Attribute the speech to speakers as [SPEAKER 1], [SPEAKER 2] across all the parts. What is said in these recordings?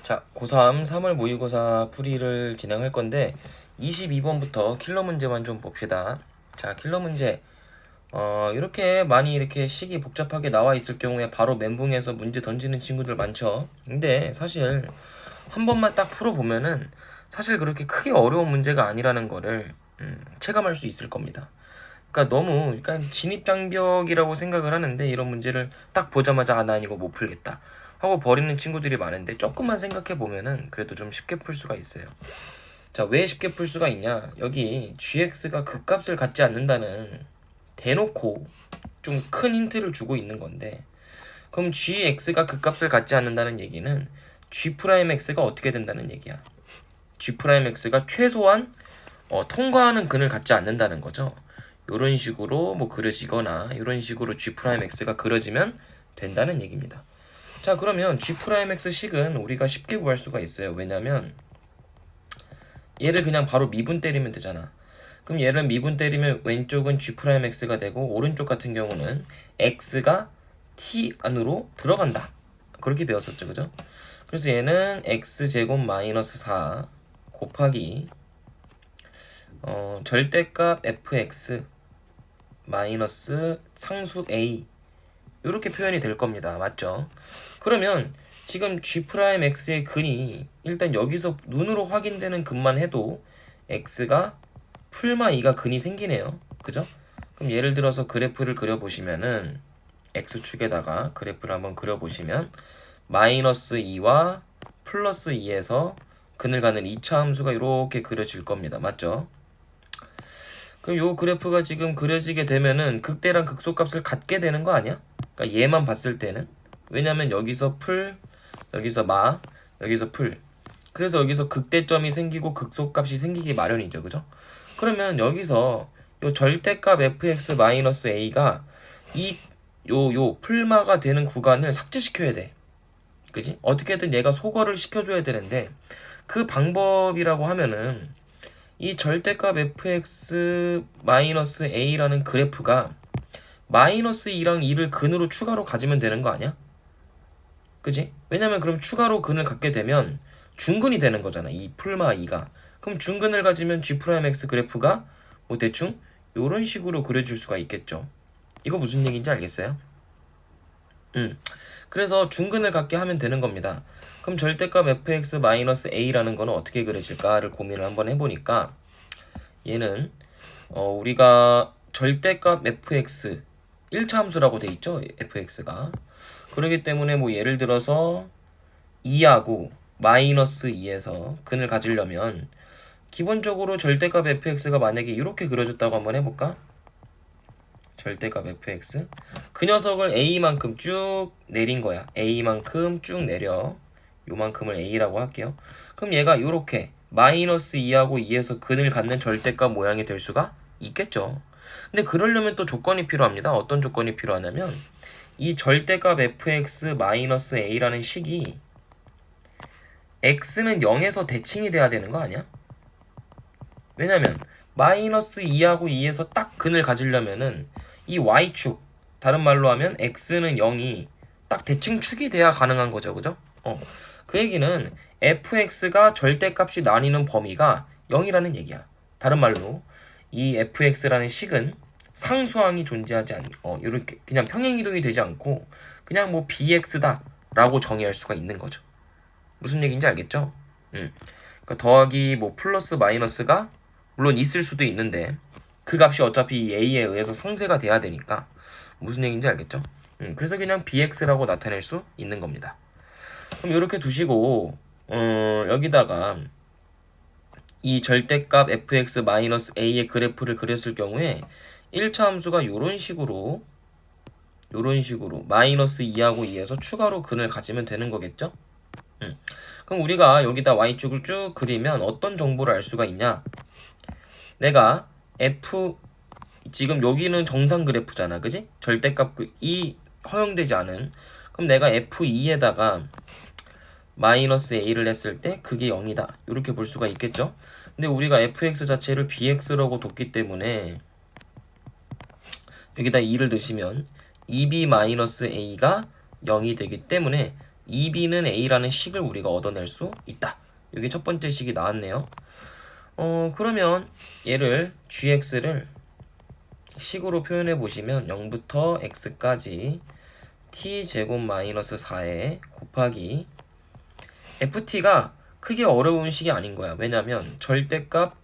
[SPEAKER 1] 자, 고3 3월 모의고사 풀이를 진행할 건데 22번부터 킬러 문제만 좀 봅시다. 자, 킬러 문제. 이렇게 많이 이렇게 식이 복잡하게 나와 있을 경우에 바로 멘붕해서 문제 던지는 친구들 많죠. 근데 사실 한 번만 딱 풀어보면은 사실 그렇게 크게 어려운 문제가 아니라는 거를 체감할 수 있을 겁니다. 그러니까 너무 그러니까 진입장벽이라고 생각을 하는데 이런 문제를 딱 보자마자 나 이거 못 풀겠다 하고 버리는 친구들이 많은데 조금만 생각해 보면은 그래도 좀 쉽게 풀 수가 있어요. 자, 왜 쉽게 풀 수가 있냐? 여기 gx가 극값을 갖지 않는다는 대놓고 좀 큰 힌트를 주고 있는 건데, 그럼 gx가 극값을 갖지 않는다는 얘기는 g'x가 어떻게 된다는 얘기야? g'x가 최소한 통과하는 근을 갖지 않는다는 거죠. 이런 식으로 뭐 그려지거나 이런 식으로 g'x가 그려지면 된다는 얘기입니다. 자, 그러면 g'x 식은 우리가 쉽게 구할 수가 있어요. 왜냐면 얘를 그냥 바로 미분 때리면 되잖아. 그럼 얘를 미분 때리면 왼쪽은 g'x가 되고 오른쪽 같은 경우는 x가 t 안으로 들어간다. 그렇게 배웠었죠, 그죠? 그래서 얘는 x제곱 마이너스 4 곱하기 절대값 fx 마이너스 상수 a 이렇게 표현이 될 겁니다. 맞죠? 그러면 지금 g'x의 근이 일단 여기서 눈으로 확인되는 근만 해도 x가 풀마 2가 근이 생기네요. 그죠? 그럼 예를 들어서 그래프를 그려보시면은 x축에다가 그래프를 한번 그려보시면 마이너스 2와 플러스 2에서 근을 가는 2차 함수가 이렇게 그려질 겁니다. 맞죠? 그럼 요 그래프가 지금 그려지게 되면은 극대랑 극소값을 갖게 되는 거 아니야? 그러니까 얘만 봤을 때는. 왜냐면 여기서 풀, 여기서 마, 여기서 풀. 그래서 여기서 극대점이 생기고 극소값이 생기기 마련이죠. 그죠? 그러면 여기서 요 절대값 fx-a가 요 풀마가 되는 구간을 삭제시켜야 돼. 그지? 어떻게든 얘가 소거를 시켜줘야 되는데 그 방법이라고 하면은 이 절대값 fx-a라는 그래프가 마이너스 2랑 2를 근으로 추가로 가지면 되는 거 아니야? 그지? 왜냐면 그럼 추가로 근을 갖게 되면 중근이 되는 거잖아. 이 풀마 2가. 그럼 중근을 가지면 g'x 그래프가 뭐 대충 요런 식으로 그려줄 수가 있겠죠. 이거 무슨 얘기인지 알겠어요? 그래서 중근을 갖게 하면 되는 겁니다. 그럼 절대값 fx-a라는 거는 어떻게 그려질까를 고민을 한번 해보니까 얘는 우리가 절대값 fx 1차 함수라고 돼 있죠. fx가. 그러기 때문에 뭐 예를 들어서 2하고 마이너스 2에서 근을 가지려면 기본적으로 절대값 fx가 만약에 이렇게 그려졌다고 한번 해볼까? 절대값 fx 그 녀석을 a만큼 쭉 내린 거야. a만큼 쭉 내려 요만큼을 a라고 할게요. 그럼 얘가 이렇게 마이너스 2하고 2에서 근을 갖는 절대값 모양이 될 수가 있겠죠. 근데 그러려면 또 조건이 필요합니다. 어떤 조건이 필요하냐면 이 절대값 fx-a라는 식이 x는 0에서 대칭이 돼야 되는 거 아니야? 왜냐면 마이너스 2하고 2에서 딱 근을 가지려면은 이 y축, 다른 말로 하면 x는 0이 딱 대칭축이 돼야 가능한 거죠. 그죠? 그 얘기는 fx가 절대값이 나뉘는 범위가 0이라는 얘기야. 다른 말로 이 fx라는 식은 상수항이 존재하지 이렇게 그냥 평행이동이 되지 않고 그냥 뭐 bx다 라고 정의할 수가 있는 거죠. 무슨 얘기인지 알겠죠? 그러니까 더하기 뭐 플러스 마이너스가 물론 있을 수도 있는데 그 값이 어차피 a에 의해서 상쇄가 돼야 되니까 무슨 얘기인지 알겠죠? 그래서 그냥 bx라고 나타낼 수 있는 겁니다. 그럼 이렇게 두시고 여기다가 이 절대값 fx-a의 그래프를 그렸을 경우에 1차 함수가 요런 식으로 마이너스 2하고 2에서 추가로 근을 가지면 되는 거겠죠? 그럼 우리가 여기다 y축을 쭉 그리면 어떤 정보를 알 수가 있냐? 내가 f 지금 여기는 정상 그래프잖아, 그지? 절대값 이 허용되지 않은. 그럼 내가 f2에다가 마이너스 a를 했을 때 그게 0이다 이렇게 볼 수가 있겠죠. 근데 우리가 fx 자체를 bx라고 뒀기 때문에 여기다 2를 넣으시면 2b-a가 0이 되기 때문에 2b는 a라는 식을 우리가 얻어낼 수 있다. 이게 첫 번째 식이 나왔네요. 그러면 얘를 gx를 식으로 표현해 보시면 0부터 x까지 t제곱 마이너스 4에 곱하기 ft가 크게 어려운 식이 아닌 거야. 왜냐면 절대값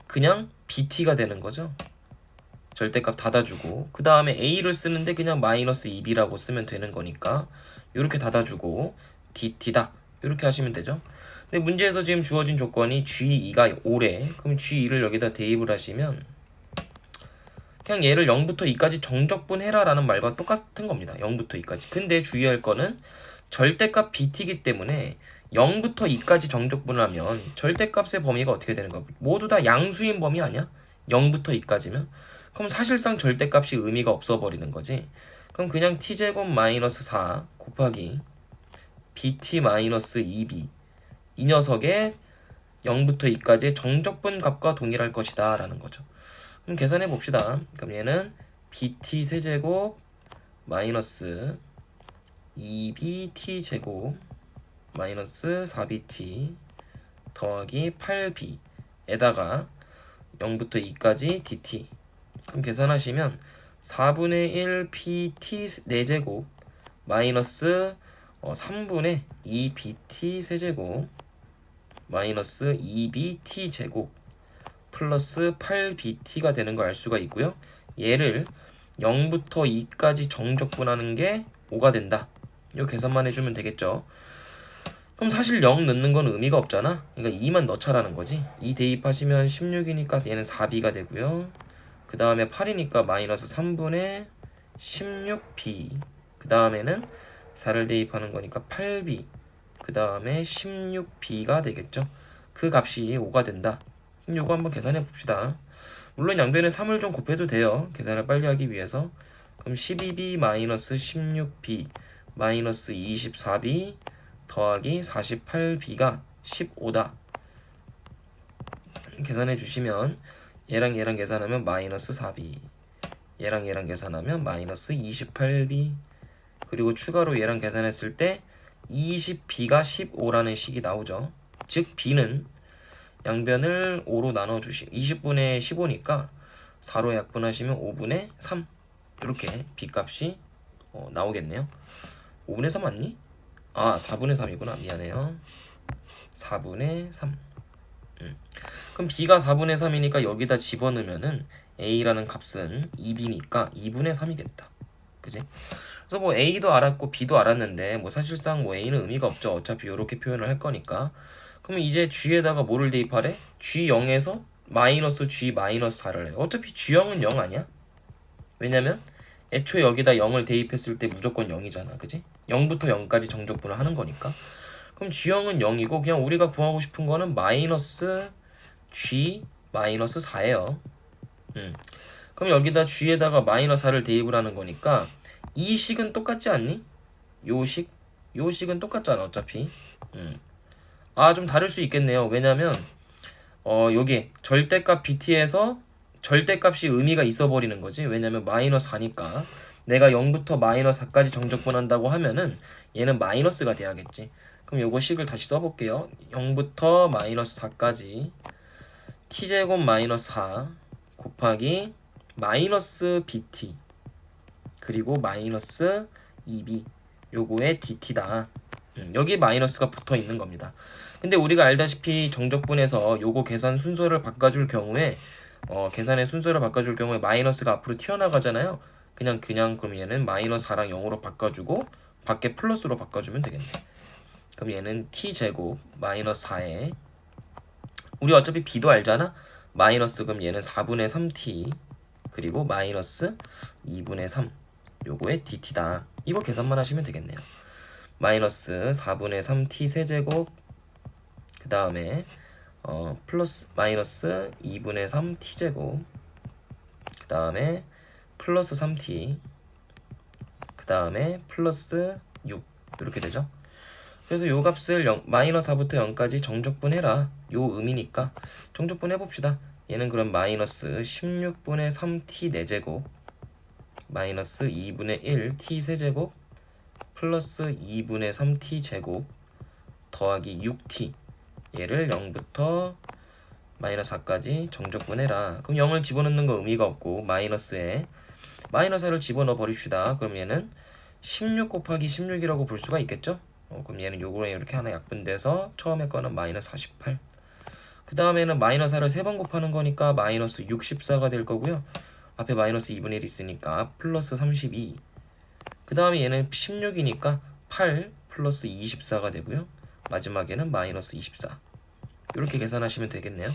[SPEAKER 1] 그냥 bt가 되는 거죠. 절대값 닫아주고 그 다음에 a를 쓰는데 그냥 마이너스 2b라고 쓰면 되는 거니까 이렇게 닫아주고 dt다 이렇게 하시면 되죠. 근데 문제에서 지금 주어진 조건이 g2가 5래. 그럼 g2를 여기다 대입을 하시면 그냥 얘를 0부터 2까지 정적분 해라 라는 말과 똑같은 겁니다. 0부터 2까지. 근데 주의할 거는 절대값 bt이기 때문에 0부터 2까지 정적분을 하면 절대값의 범위가 어떻게 되는 거야? 모두 다 양수인 범위 아니야? 0부터 2까지면? 그럼 사실상 절대값이 의미가 없어 버리는 거지. 그럼 그냥 t제곱 마이너스 4 곱하기 bt 마이너스 2b 이 녀석의 0부터 2까지의 정적분 값과 동일할 것이다 라는 거죠. 그럼 계산해 봅시다. 그럼 얘는 bt 세제곱 마이너스 2bt 제곱 마이너스 4bt 더하기 8b에다가 0부터 2까지 dt. 그럼 계산하시면 4분의 1 pt 4제곱 마이너스 3분의 2 bt 세제곱 마이너스 2bt 제곱 플러스 8bt가 되는 걸 알 수가 있고요. 얘를 0부터 2까지 정적분하는 게 5가 된다. 이 계산만 해주면 되겠죠. 그럼 사실 0 넣는 건 의미가 없잖아. 그러니까 2만 넣자라는 거지. 2 대입하시면 16이니까 얘는 4b가 되고요. 그 다음에 8이니까 마이너스 3분의 16b. 그 다음에는 4를 대입하는 거니까 8b. 그 다음에 16b가 되겠죠. 그 값이 5가 된다. 그럼 요거 한번 계산해 봅시다. 물론 양변에 3을 좀 곱해도 돼요. 계산을 빨리 하기 위해서. 그럼 12b 마이너스 16b 마이너스 24b 더하기 48b가 15다. 계산해 주시면 얘랑 얘랑 계산하면 마이너스 4b, 얘랑 얘랑 계산하면 마이너스 28b, 그리고 추가로 얘랑 계산했을 때 20b가 15라는 식이 나오죠. 즉 b는 양변을 5로 나눠주시면 20분의 15니까 4로 약분하시면 5분의 3 이렇게 b 값이 나오겠네요. 5분의 3 맞니? 아 4분의 3이구나. 미안해요. 4분의 3. 그럼 b가 4분의 3이니까 여기다 집어넣으면은 a라는 값은 2b니까 2분의 3이겠다. 그지? 그래서 뭐 a도 알았고 b도 알았는데 뭐 사실상 뭐 a는 의미가 없죠. 어차피 이렇게 표현을 할 거니까. 그러면 이제 g에다가 뭐를 대입하래? g0에서 마이너스 g 마이너스 4를 해. 어차피 g0은 0 아니야? 왜냐면 애초에 여기다 0을 대입했을 때 무조건 0이잖아. 그지? 0부터 0까지 정적분을 하는 거니까. 그럼 g0은 0이고 그냥 우리가 구하고 싶은 거는 마이너스 g 마이너스 4예요. 그럼 여기다 g에다가 마이너스 4를 대입을 하는 거니까 이 식은 똑같지 않니? 요 식은 똑같잖아 어차피. 좀 다를 수 있겠네요. 왜냐면 여기 절대값 bt에서 절대값이 의미가 있어 버리는 거지. 왜냐면 마이너스 4니까 내가 0부터 마이너스 4까지 정적분한다고 하면은 얘는 마이너스가 돼야겠지. 그럼 요거 식을 다시 써볼게요. 0부터 마이너스 4까지 t제곱 마이너스 4 곱하기 마이너스 bt 그리고 마이너스 2b 요거의 dt다. 여기 마이너스가 붙어 있는 겁니다. 근데 우리가 알다시피 정적분에서 요거 계산 순서를 바꿔줄 경우에 계산의 순서를 바꿔줄 경우에 마이너스가 앞으로 튀어나가잖아요. 그냥 그럼 얘는 마이너스 4랑 0으로 바꿔주고 밖에 플러스로 바꿔주면 되겠네. 그럼 얘는 t제곱 마이너스 4에 우리 어차피 b도 알잖아. 마이너스 그럼 얘는 4분의 3t 그리고 마이너스 2분의 3 요거의 dt다. 이거 계산만 하시면 되겠네요. 마이너스 4분의 3t 세제곱 그 다음에 플러스 마이너스 2분의 3t 제곱 그 다음에 플러스 3t 그 다음에 플러스 6 이렇게 되죠. 그래서 요 값을 마이너스 4부터 0까지 정적분 해라 요 의미니까 정적분 해봅시다. 얘는 그럼 마이너스 16분의 3t 4제곱 마이너스 2분의 1 t 세제곱 플러스 2분의 3t 제곱 더하기 6t 얘를 0부터 마이너스 4까지 정적분해라. 그럼 0을 집어넣는 거 의미가 없고 마이너스에 마이너스 4를 집어넣어 버립시다. 그럼 얘는 16 곱하기 16이라고 볼 수가 있겠죠? 그럼 얘는 요거에 이렇게 하나 약분돼서 처음에 거는 마이너스 48. 그 다음에는 마이너스 4를 3번 곱하는 거니까 마이너스 64가 될 거고요. 앞에 마이너스 2분의 1 있으니까 플러스 32. 그 다음에 얘는 16이니까 8 플러스 24가 되고요. 마지막에는 마이너스 24. 이렇게 계산하시면 되겠네요.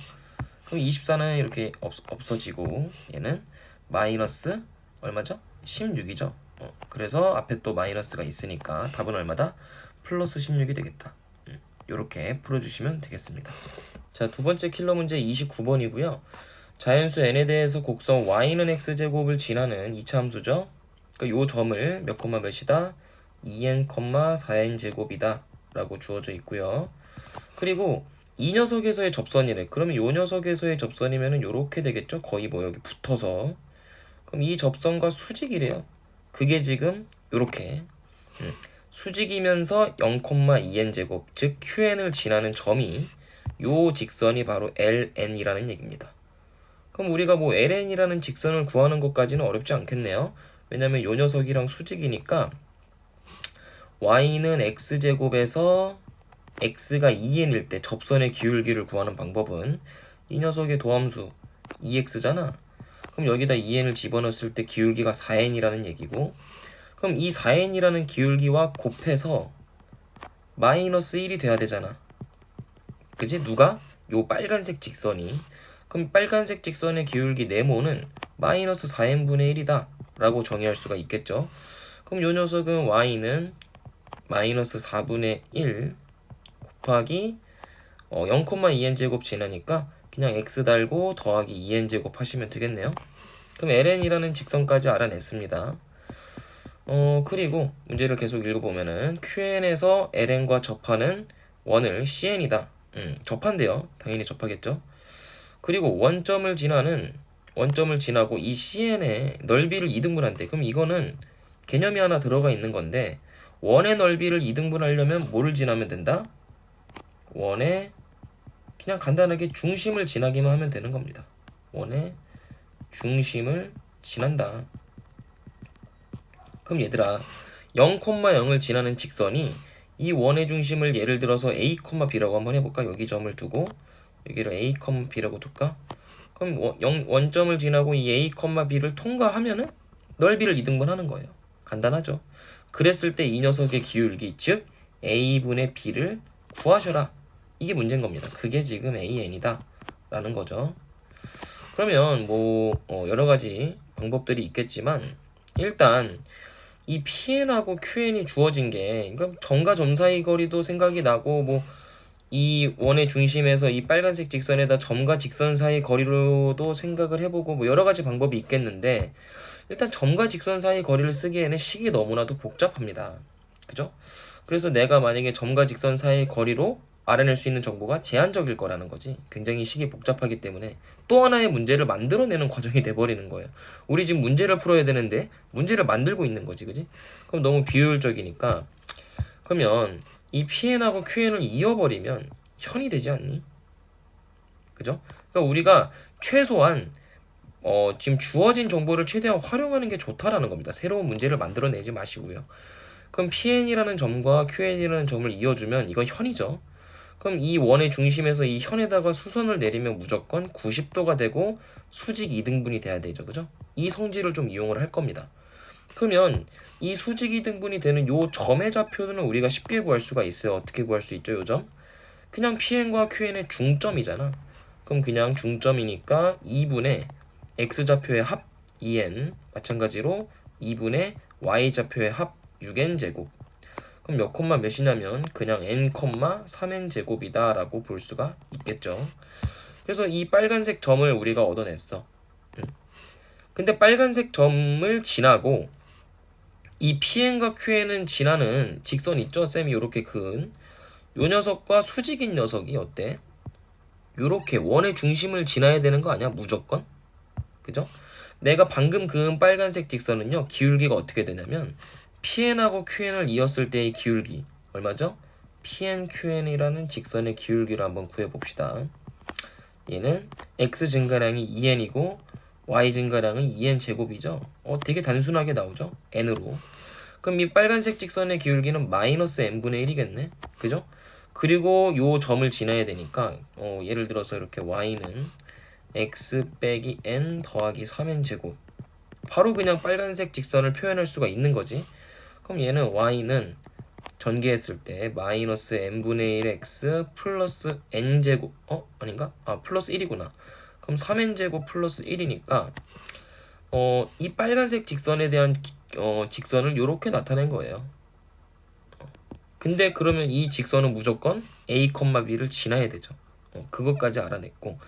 [SPEAKER 1] 그럼 24는 이렇게 없어지고 얘는 마이너스 얼마죠? 16이죠. 그래서 앞에 또 마이너스가 있으니까 답은 얼마다? 플러스 16이 되겠다. 이렇게 풀어주시면 되겠습니다. 자, 두 번째 킬러 문제 29번이고요. 자연수 n에 대해서 곡선 y는 x제곱을 지나는 2차 함수죠. 그러니까 요 점을 몇 콤마 몇이다? 2n, 4n 제곱이다 라고 주어져 있고요. 그리고 이 녀석에서의 접선이래. 그러면 요 녀석에서의 접선이면은 요렇게 되겠죠? 거의 뭐 여기 붙어서. 그럼 이 접선과 수직이래요. 그게 지금 요렇게 수직이면서 0,2n 제곱, 즉 qn을 지나는 점이 요 직선이 바로 ln이라는 얘기입니다. 그럼 우리가 뭐 ln이라는 직선을 구하는 것까지는 어렵지 않겠네요. 왜냐면 요 녀석이랑 수직이니까 y는 x제곱에서 x가 2n일 때 접선의 기울기를 구하는 방법은 이 녀석의 도함수 2x잖아. 그럼 여기다 2n을 집어넣었을 때 기울기가 4n이라는 얘기고, 그럼 이 4n이라는 기울기와 곱해서 마이너스 1이 돼야 되잖아. 그지? 누가? 요 빨간색 직선이. 그럼 빨간색 직선의 기울기 네모는 마이너스 4n분의 1이다 라고 정의할 수가 있겠죠. 그럼 요 녀석은 y는 마이너스 4분의 1 곱하기 0,2n 제곱 지나니까 그냥 x 달고 더하기 2n 제곱 하시면 되겠네요. 그럼 ln이라는 직선까지 알아냈습니다. 그리고 문제를 계속 읽어보면은 qn에서 ln과 접하는 원을 cn이다. 접한대요. 당연히 접하겠죠. 그리고 원점을 지나고 이 cn의 넓이를 2등분한대. 그럼 이거는 개념이 하나 들어가 있는 건데, 원의 넓이를 2등분하려면 뭐를 지나면 된다? 원의 그냥 간단하게 중심을 지나기만 하면 되는 겁니다. 원의 중심을 지난다. 그럼 얘들아, 0,0을 지나는 직선이 이 원의 중심을 예를 들어서 a, b라고 한번 해볼까? 여기 점을 두고 여기를 a, b라고 둘까? 그럼 원점을 지나고 이 a, b를 통과하면은 넓이를 2등분하는 거예요. 간단하죠? 그랬을 때 이 녀석의 기울기, 즉 a분의 b를 구하셔라. 이게 문제인 겁니다. 그게 지금 AN이다 라는 거죠. 그러면 뭐 여러 가지 방법들이 있겠지만, 일단 이 PN하고 QN이 주어진 게, 그러니까 점과 점 사이 거리도 생각이 나고, 뭐 이 원의 중심에서 이 빨간색 직선에다 점과 직선 사이 거리로도 생각을 해보고, 뭐 여러 가지 방법이 있겠는데, 일단 점과 직선 사이 거리를 쓰기에는 식이 너무나도 복잡합니다. 그죠? 그래서 내가 만약에 점과 직선 사이 거리로 알아낼 수 있는 정보가 제한적일 거라는 거지. 굉장히 식이 복잡하기 때문에 또 하나의 문제를 만들어내는 과정이 돼버리는 거예요. 우리 지금 문제를 풀어야 되는데 문제를 만들고 있는 거지, 그지? 그럼 너무 비효율적이니까, 그러면 이 PN하고 QN을 이어버리면 현이 되지 않니? 그죠? 그러니까 우리가 최소한 지금 주어진 정보를 최대한 활용하는 게 좋다라는 겁니다. 새로운 문제를 만들어내지 마시고요. 그럼 PN이라는 점과 QN이라는 점을 이어주면 이건 현이죠. 그럼 이 원의 중심에서 이 현에다가 수선을 내리면 무조건 90도가 되고 수직 2등분이 돼야 되죠. 그죠? 이 성질을 좀 이용을 할 겁니다. 그러면 이 수직 2등분이 되는 요 점의 좌표는 우리가 쉽게 구할 수가 있어요. 어떻게 구할 수 있죠? 요 점? 그냥 PN과 QN의 중점이잖아. 그럼 그냥 중점이니까 2분의 x좌표의 합 2n, 마찬가지로 2분의 y좌표의 합 6n 제곱. 그럼 몇 콤마 몇이냐면 그냥 n, 3n 제곱이다 라고 볼 수가 있겠죠. 그래서 이 빨간색 점을 우리가 얻어냈어. 근데 빨간색 점을 지나고 이 PN과 QN은 지나는 직선 있죠? 쌤이 요렇게 큰 요 녀석과 수직인 녀석이 어때? 요렇게 원의 중심을 지나야 되는 거 아니야? 무조건? 그죠? 내가 방금 그은 빨간색 직선은요, 기울기가 어떻게 되냐면 PN하고 QN을 이었을 때의 기울기 얼마죠? PNQN이라는 직선의 기울기를 한번 구해봅시다. 얘는 X 증가량이 2n이고 Y 증가량은 2n 제곱이죠. 되게 단순하게 나오죠? n으로. 그럼 이 빨간색 직선의 기울기는 마이너스 n분의 1이겠네. 그죠? 그리고 요 점을 지나야 되니까 예를 들어서 이렇게 y는 x 빼기 n 더하기 3n 제곱. 바로 그냥 빨간색 직선을 표현할 수가 있는 거지. 그럼 얘는 y는 전개했을 때 마이너스 n분의 1 x 플러스 n제곱 아닌가? 플러스 1이구나. 그럼 3n제곱 플러스 1이니까 이 빨간색 직선에 대한 직선을 이렇게 나타낸 거예요. 근데 그러면 이 직선은 무조건 a, b를 지나야 되죠. 그것까지 알아냈고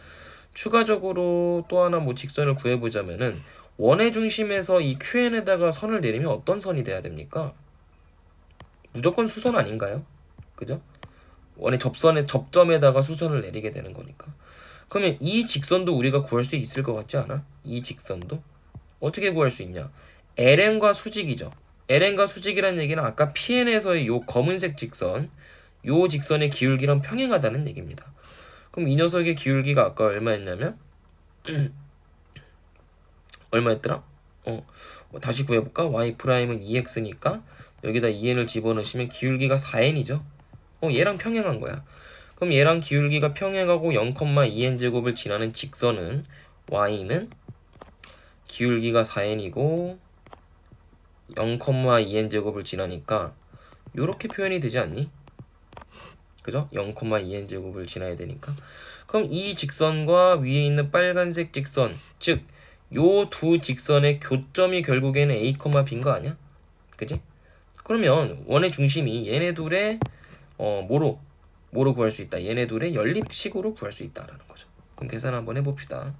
[SPEAKER 1] 추가적으로 또 하나 뭐 직선을 구해보자면은 원의 중심에서 이 QN에다가 선을 내리면 어떤 선이 돼야 됩니까? 무조건 수선 아닌가요? 그죠? 원의 접점에다가 수선을 내리게 되는 거니까. 그러면 이 직선도 우리가 구할 수 있을 것 같지 않아? 이 직선도 어떻게 구할 수 있냐? LN과 수직이죠. LN과 수직이라는 얘기는 아까 PN에서의 요 검은색 직선, 요 직선의 기울기랑 평행하다는 얘기입니다. 그럼 이 녀석의 기울기가 아까 얼마였냐면 얼마였더라? 다시 구해볼까? Y'은 2x니까 여기다 2n을 집어넣으시면 기울기가 4n이죠. 얘랑 평행한 거야. 그럼 얘랑 기울기가 평행하고 0,2n 제곱을 지나는 직선은 y는 기울기가 4n이고 0,2n 제곱을 지나니까 요렇게 표현이 되지 않니? 그죠? 0,2n 제곱을 지나야 되니까. 그럼 이 직선과 위에 있는 빨간색 직선, 즉 요 두 직선의 교점이 결국에는 a, b인 거 아니야? 그지? 그러면 원의 중심이 얘네 둘의 뭐로 구할 수 있다. 얘네 둘의 연립식으로 구할 수 있다라는 거죠. 그럼 계산 한번 해봅시다.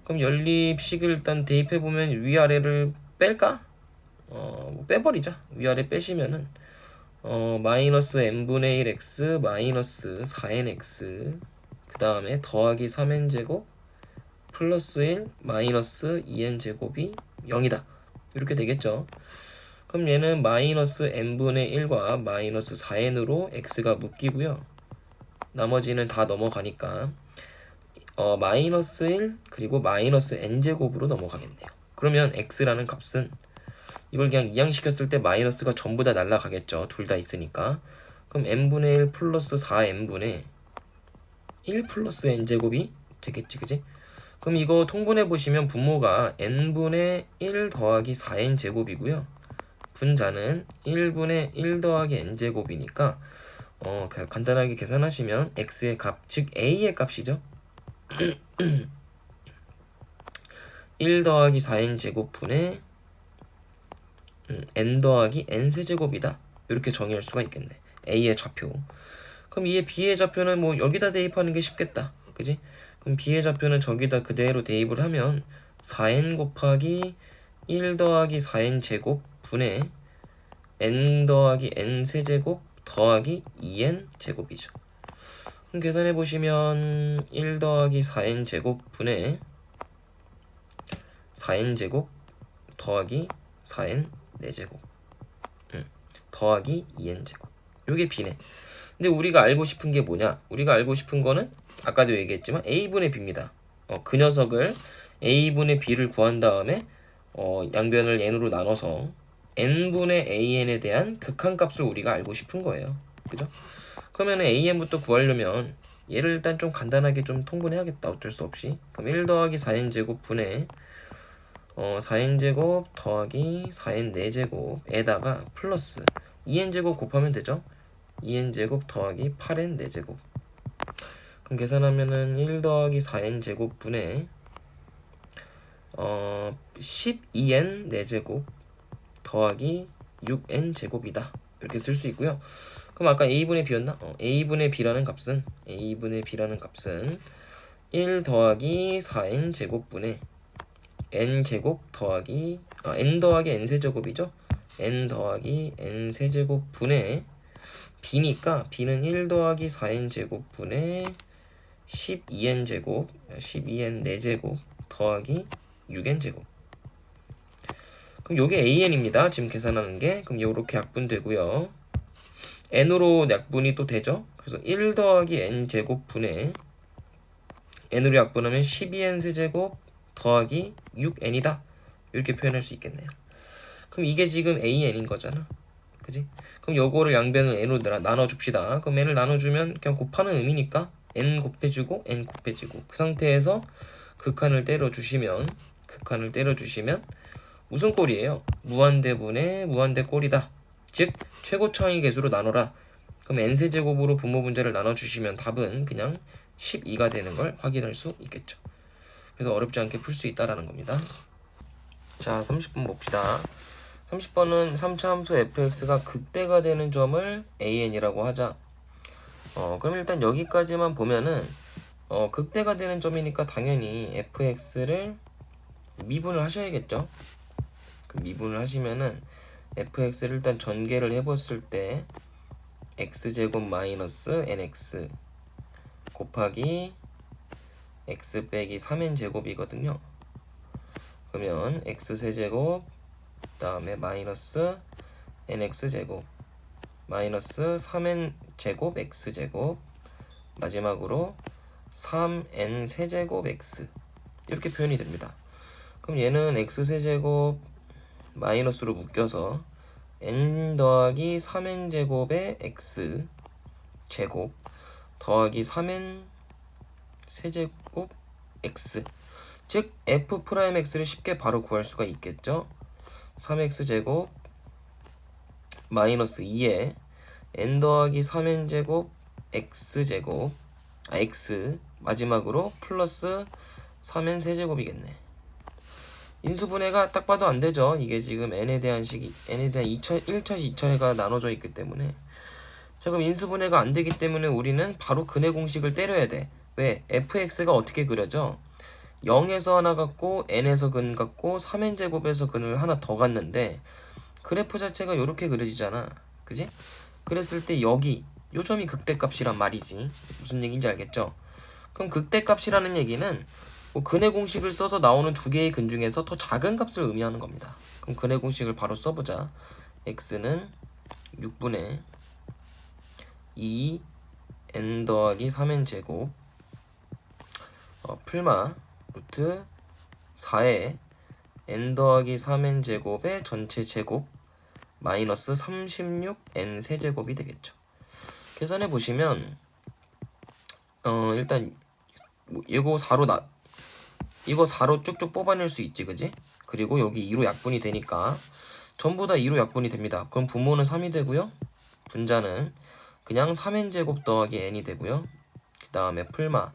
[SPEAKER 1] 그럼 연립식을 일단 대입해보면 위아래를 뺄까? 뭐 빼버리자. 위아래 빼시면은 마이너스 n분의 1x 마이너스 4nx 그 다음에 더하기 3n제곱 플러스 1 마이너스 2n제곱이 0이다. 이렇게 되겠죠. 그럼 얘는 마이너스 n분의 1과 마이너스 4n으로 x가 묶이고요. 나머지는 다 넘어가니까 마이너스 1 그리고 마이너스 n제곱으로 넘어가겠네요. 그러면 x라는 값은 이걸 그냥 이항시켰을 때 마이너스가 전부 다 날라가겠죠. 둘 다 있으니까. 그럼 n분의 1 플러스 4n분의 1 플러스 n제곱이 되겠지. 그지? 그럼 이거 통분해보시면 분모가 n분의 1 더하기 4n제곱이고요. 분자는 1분의 1 더하기 n제곱이니까 간단하게 계산하시면 x의 값, 즉 a의 값이죠. 1 더하기 4n제곱 분의 n 더하기 n세제곱이다. 이렇게 정의할 수가 있겠네. a의 좌표. 그럼 이의 b의 좌표는 뭐 여기다 대입하는 게 쉽겠다. 그지? 그럼 b의 좌표는 저기다 그대로 대입을 하면 4n 곱하기 1 더하기 4n 제곱 분의 n 더하기 n 세제곱 더하기 2n 제곱이죠. 그럼 계산해 보시면 1 더하기 4n 제곱 분의 4n 제곱 더하기 4n 4제곱 더하기 2n 제곱. 요게 b네. 근데 우리가 알고 싶은 게 뭐냐? 우리가 알고 싶은 거는 아까도 얘기했지만 a분의 b입니다. 그 녀석을 a분의 b를 구한 다음에 양변을 n으로 나눠서 n분의 an에 대한 극한값을 우리가 알고 싶은 거예요. 그죠? 그러면 an부터 구하려면 얘를 일단 좀 간단하게 좀 통분해야겠다. 어쩔 수 없이. 그럼 1 더하기 4n제곱 분의 4n제곱 더하기 4n 4제곱에다가 플러스 2n제곱 곱하면 되죠? 2n제곱 더하기 8n 4제곱. 그럼 계산하면은 1 더하기 4n제곱 분의 12n 4제곱 더하기 6n 제곱이다. 이렇게 쓸 수 있고요. 그럼 아까 a분의 b였나? a분의 b라는 값은 1 더하기 4n 제곱분의 n 제곱 더하기 n 더하기 n 세제곱이죠. n 더하기 n 세제곱 분의 b니까 b는 1 더하기 4n 제곱분의 12n 제곱 12n 4제곱 더하기 6n 제곱. 그럼 요게 AN입니다. 지금 계산하는 게. 그럼 요렇게 약분되고요. n으로 약분이 또 되죠. 그래서 1 더하기 n 제곱 분의 n으로 약분하면 12n 세제곱 더하기 6n이다. 이렇게 표현할 수 있겠네요. 그럼 이게 지금 AN인 거잖아. 그지? 그럼 요거를 양변을 n으로 나눠줍시다. 그럼 n을 나눠주면 그냥 곱하는 의미니까 n 곱해주고 n 곱해주고 그 상태에서 극한을 때려주시면 무슨 꼴이에요? 무한대분의 무한대꼴이다. 즉 최고 차이 계수로 나눠라. 그럼 n세제곱으로 분모 분자를 나눠주시면 답은 그냥 12가 되는 걸 확인할 수 있겠죠. 그래서 어렵지 않게 풀 수 있다라는 겁니다. 자, 30번 봅시다. 30번은 3차 함수 fx가 극대가 되는 점을 an이라고 하자. 그럼 일단 여기까지만 보면은 극대가 되는 점이니까 당연히 fx를 미분을 하셔야겠죠. 그 미분을 하시면은 fx를 일단 전개를 해봤을 때 x제곱 마이너스 nx 곱하기 x 빼기 3n 제곱이거든요. 그러면 x세제곱 그 다음에 마이너스 nx제곱 마이너스 3n 제곱 x제곱 마지막으로 3n 세제곱 x 이렇게 표현이 됩니다. 그럼 얘는 x세제곱 마이너스로 묶여서 n 더하기 3n 제곱의 x 제곱 더하기 3n 세제곱 x 즉 f'x를 쉽게 바로 구할 수가 있겠죠. 3x제곱 마이너스 2에 n 더하기 3n 제곱 x제곱 x 마지막으로 플러스 3n 세제곱이겠네. 인수분해가 딱 봐도 안 되죠. 이게 지금 n에 대한 1차, 2차가 나눠져 있기 때문에. 자, 그럼 인수분해가 안 되기 때문에 우리는 바로 근해 공식을 때려야 돼. 왜? fx가 어떻게 그려져? 0에서 하나 갖고 n에서 근 갖고 3n 제곱에서 근을 하나 더 갖는데 그래프 자체가 이렇게 그려지잖아. 그지? 그랬을 때 여기 요 점이 극대값이란 말이지. 무슨 얘기인지 알겠죠? 그럼 극대값이라는 얘기는 뭐 근해 공식을 써서 나오는 두 개의 근 중에서 더 작은 값을 의미하는 겁니다. 그럼 근해 공식을 바로 써보자. x는 6분의 2 n 더하기 3n 제곱 풀마 루트 4에 n 더하기 3n 제곱의 전체 제곱 마이너스 36n 세제곱이 되겠죠. 계산해 보시면 일단 이거 4로 쭉쭉 뽑아낼 수 있지, 그지? 그리고 여기 2로 약분이 되니까 전부 다 2로 약분이 됩니다. 그럼 분모는 3이 되고요. 분자는 그냥 3n 제곱 더하기 n이 되고요. 그 다음에 풀마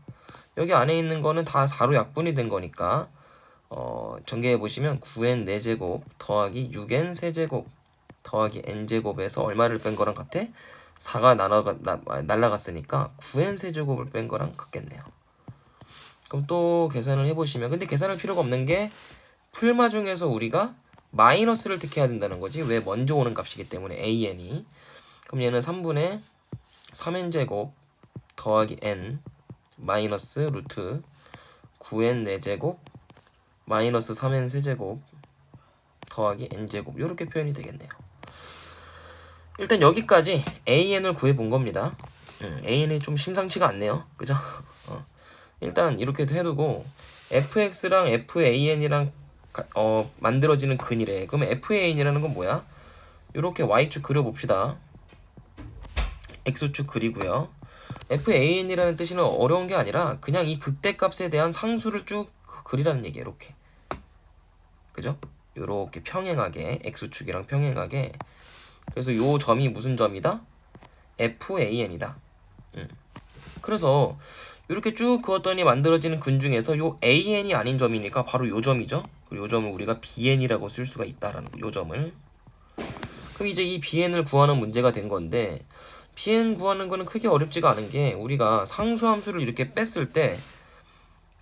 [SPEAKER 1] 여기 안에 있는 거는 다 4로 약분이 된 거니까 전개해 보시면 9n 4제곱 더하기 6n 세제곱 더하기 n제곱에서 얼마를 뺀 거랑 같아? 4가 날라갔으니까 9n 세제곱을 뺀 거랑 같겠네요. 그럼 또 계산을 해보시면 근데 계산할 필요가 없는 게 풀마 중에서 우리가 마이너스를 택해야 된다는 거지. 왜? 먼저 오는 값이기 때문에 an이. 그럼 얘는 3분의 3n제곱 더하기 n 마이너스 루트 9n 4제곱 마이너스 3n 세제곱 더하기 n제곱 이렇게 표현이 되겠네요. 일단 여기까지 an을 구해본 겁니다. an이 좀 심상치가 않네요. 그죠? 일단 이렇게 해두고 fx랑 fan이랑 만들어지는 근이래. 그러면 fan이라는 건 뭐야? 이렇게 y축 그려봅시다. x축 그리고요. fan이라는 뜻은 어려운 게 아니라 그냥 이 극대값에 대한 상수를 쭉 그리라는 얘기예요. 이렇게. 그죠? 이렇게 평행하게 x축이랑 평행하게. 그래서 요 점이 무슨 점이다? fan이다. 그래서 이렇게 쭉 그었더니 만들어지는 근 중에서 요 an이 아닌 점이니까 바로 요 점이죠. 그리고 요 점을 우리가 bn이라고 쓸 수가 있다라는 거, 요 점을. 그럼 이제 이 bn을 구하는 문제가 된 건데 bn 구하는 거는 크게 어렵지가 않은 게 우리가 상수함수를 이렇게 뺐을 때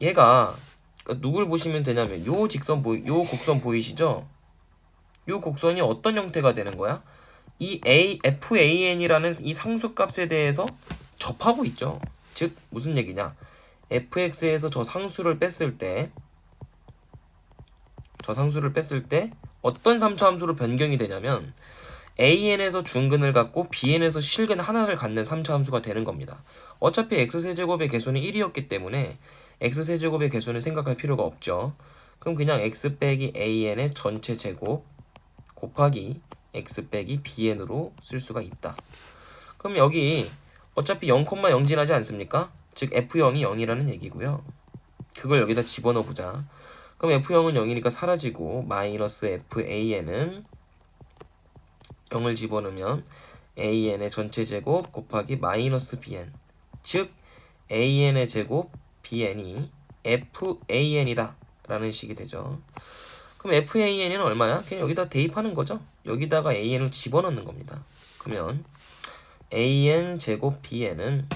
[SPEAKER 1] 얘가 그러니까 누굴 보시면 되냐면 요 곡선 보이시죠? 요 곡선이 어떤 형태가 되는 거야? 이 fan이라는 이 상수값에 대해서 접하고 있죠. 즉 무슨 얘기냐? fx에서 저 상수를 뺐을 때 어떤 3차 함수로 변경이 되냐면 an에서 중근을 갖고 bn에서 실근 하나를 갖는 3차 함수가 되는 겁니다. 어차피 x세제곱의 개수는 1이었기 때문에 x세제곱의 개수는 생각할 필요가 없죠. 그럼 그냥 x 빼기 an의 전체 제곱 곱하기 x 빼기 bn으로 쓸 수가 있다. 그럼 여기 어차피 0,0 지나지 않습니까? 즉 f0이 0이라는 얘기고요. 그걸 여기다 집어넣어 보자. 그럼 f0은 0이니까 사라지고 마이너스 fan은 0을 집어넣으면 an의 전체 제곱 곱하기 마이너스 bn, 즉 an의 제곱 bn이 fan이다 라는 식이 되죠. 그럼 fan은 얼마야? 그냥 여기다 대입하는 거죠. 여기다가 an을 집어넣는 겁니다. 그러면 an 제곱 bn은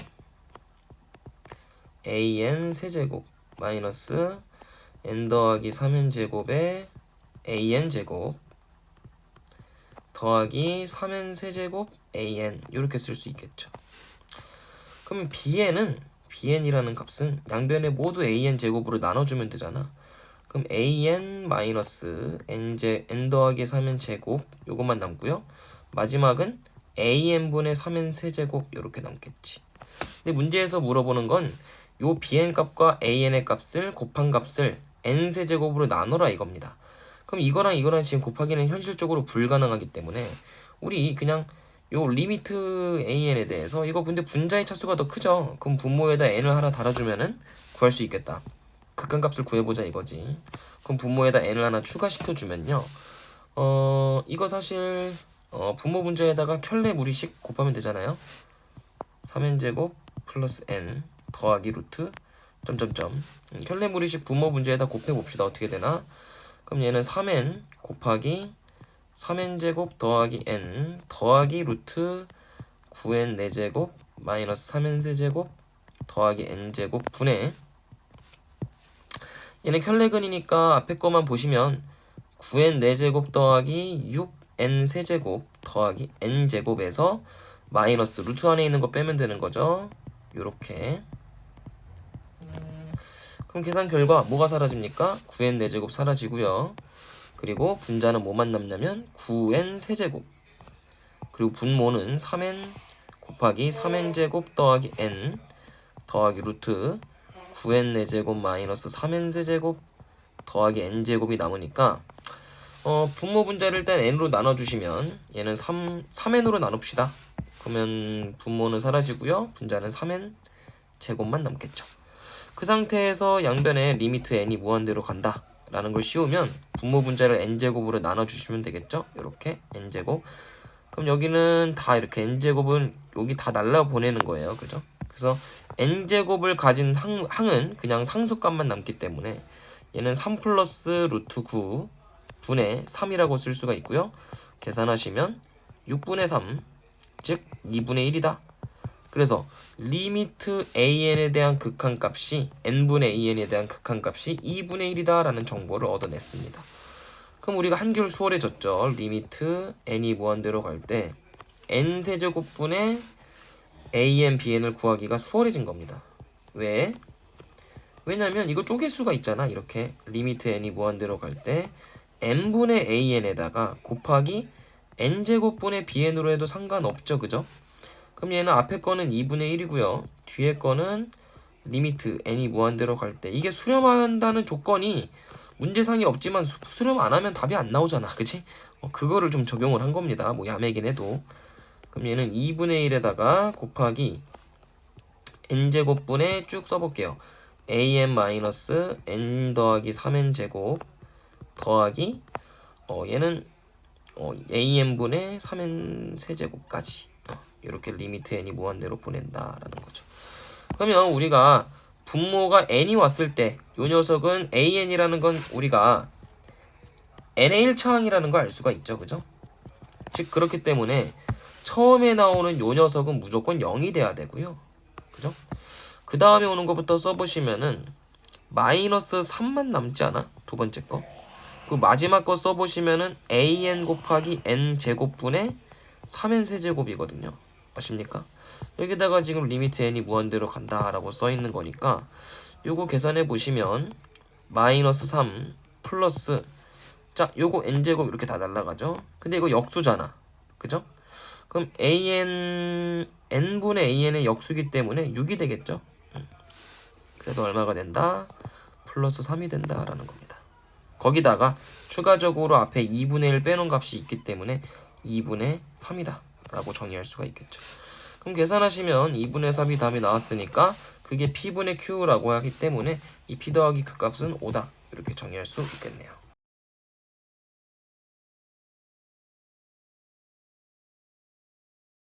[SPEAKER 1] an 세제곱 마이너스 n 더하기 3n 제곱에 an 제곱 더하기 3n 세제곱 an 이렇게 쓸 수 있겠죠. 그러면 bn이라는 값은 양변에 모두 an 제곱으로 나눠주면 되잖아. 그럼 an 마이너스 n 더하기 3n 제곱 요것만 남고요. 마지막은 an분의 3n 세제곱 이렇게 남겠지. 근데 문제에서 물어보는 건 요 bn 값과 an의 값을 곱한 값을 n 세제곱으로 나눠라 이겁니다. 그럼 이거랑 지금 곱하기는 현실적으로 불가능하기 때문에 우리 그냥 요 리미트 an에 대해서 이거 근데 분자의 차수가 더 크죠. 그럼 분모에다 n을 하나 달아주면은 구할 수 있겠다. 극한값을 구해보자 이거지. 그럼 분모에다 n을 하나 추가시켜주면요. 이거 사실 분모 분자에다가 켤레 무리씩 곱하면 되잖아요. 3n제곱 플러스 n 더하기 루트 점점점. 켤레 무리씩 분모 분자에다 곱해봅시다. 어떻게 되나? 그럼 얘는 3n 곱하기 3n제곱 더하기 n 더하기 루트 9n 4제곱 마이너스 3n 세제곱 더하기 n제곱 분의 얘는 켤레근이니까 앞에 거만 보시면 9n 4제곱 더하기 6n 세제곱 더하기 n제곱에서 마이너스 루트 안에 있는 거 빼면 되는 거죠. 요렇게. 그럼 계산 결과 뭐가 사라집니까? 9n 4제곱 사라지고요. 그리고 분자는 뭐만 남냐면 9n 세제곱 그리고 분모는 3n 곱하기 3n제곱 더하기 n 더하기 루트 9n 4제곱 마이너스 3n 세제곱 더하기 n제곱이 남으니까 분모 분자를 일단 n으로 나눠주시면 얘는 3n으로 나눕시다. 그러면 분모는 사라지고요. 분자는 3n 제곱만 남겠죠. 그 상태에서 양변에 리미트 n이 무한대로 간다 라는 걸 씌우면 분모 분자를 n제곱으로 나눠주시면 되겠죠. 이렇게 n제곱. 그럼 여기는 다 이렇게 n제곱은 여기 다 날라보내는 거예요. 그죠? 그래서 n제곱을 가진 항은 그냥 상수값만 남기 때문에 얘는 3 플러스 루트 9 분의 3이라고 쓸 수가 있고요. 계산하시면 6분의 3, 즉 2분의 1이다. 그래서 리미트 an에 대한 극한값이 n분의 an에 대한 극한값이 2분의 1이다 라는 정보를 얻어냈습니다. 그럼 우리가 한결 수월해졌죠. 리미트 n이 무한대로 갈 때 n세제곱분의 an, bn을 구하기가 수월해진 겁니다. 왜? 왜냐면 이거 쪼갤 수가 있잖아. 이렇게 리미트 n이 무한대로 갈 때 n분의 an에다가 곱하기 n제곱분의 bn으로 해도 상관없죠. 그죠? 그럼 얘는 앞에 거는 2분의 1이고요. 뒤에 거는 리미트 n이 무한대로 갈 때 이게 수렴한다는 조건이 문제상이 없지만 수렴 안 하면 답이 안 나오잖아. 그치? 그거를 좀 적용을 한 겁니다. 뭐 야매긴 해도. 그럼 얘는 2분의 1에다가 곱하기 n제곱분의 쭉 써볼게요. an-n 더하기 3n제곱 더하기 얘는 an분의 3n 세제곱까지 이렇게 리미트 n이 무한대로 보낸다라는 거죠. 그러면 우리가 분모가 n이 왔을 때 이 녀석은 an이라는 건 우리가 n의 1차항이라는 걸 알 수가 있죠. 그죠? 즉 그렇기 때문에 처음에 나오는 이 녀석은 무조건 0이 돼야 되고요. 그죠? 그 다음에 오는 것부터 써보시면은 마이너스 3만 남지 않아? 두 번째 거. 그 마지막 거 써보시면은 an 곱하기 n 제곱분의 3n 세제곱이거든요. 아십니까? 여기다가 지금 리미트 n이 무한대로 간다라고 써있는 거니까 요거 계산해 보시면 마이너스 3 플러스 자, 요거 n제곱 이렇게 다 날라가죠. 근데 이거 역수잖아. 그죠? 그럼 n분의 an의 역수기 때문에 6이 되겠죠. 그래서 얼마가 된다? 플러스 3이 된다라는 겁니다. 거기다가 추가적으로 앞에 2분의 1 빼놓은 값이 있기 때문에 2분의 3이다 라고 정의할 수가 있겠죠. 그럼 계산하시면 2분의 3이 답이 나왔으니까 그게 P분의 Q라고 하기 때문에 이 P 더하기 Q 값은 5다 이렇게 정의할 수 있겠네요.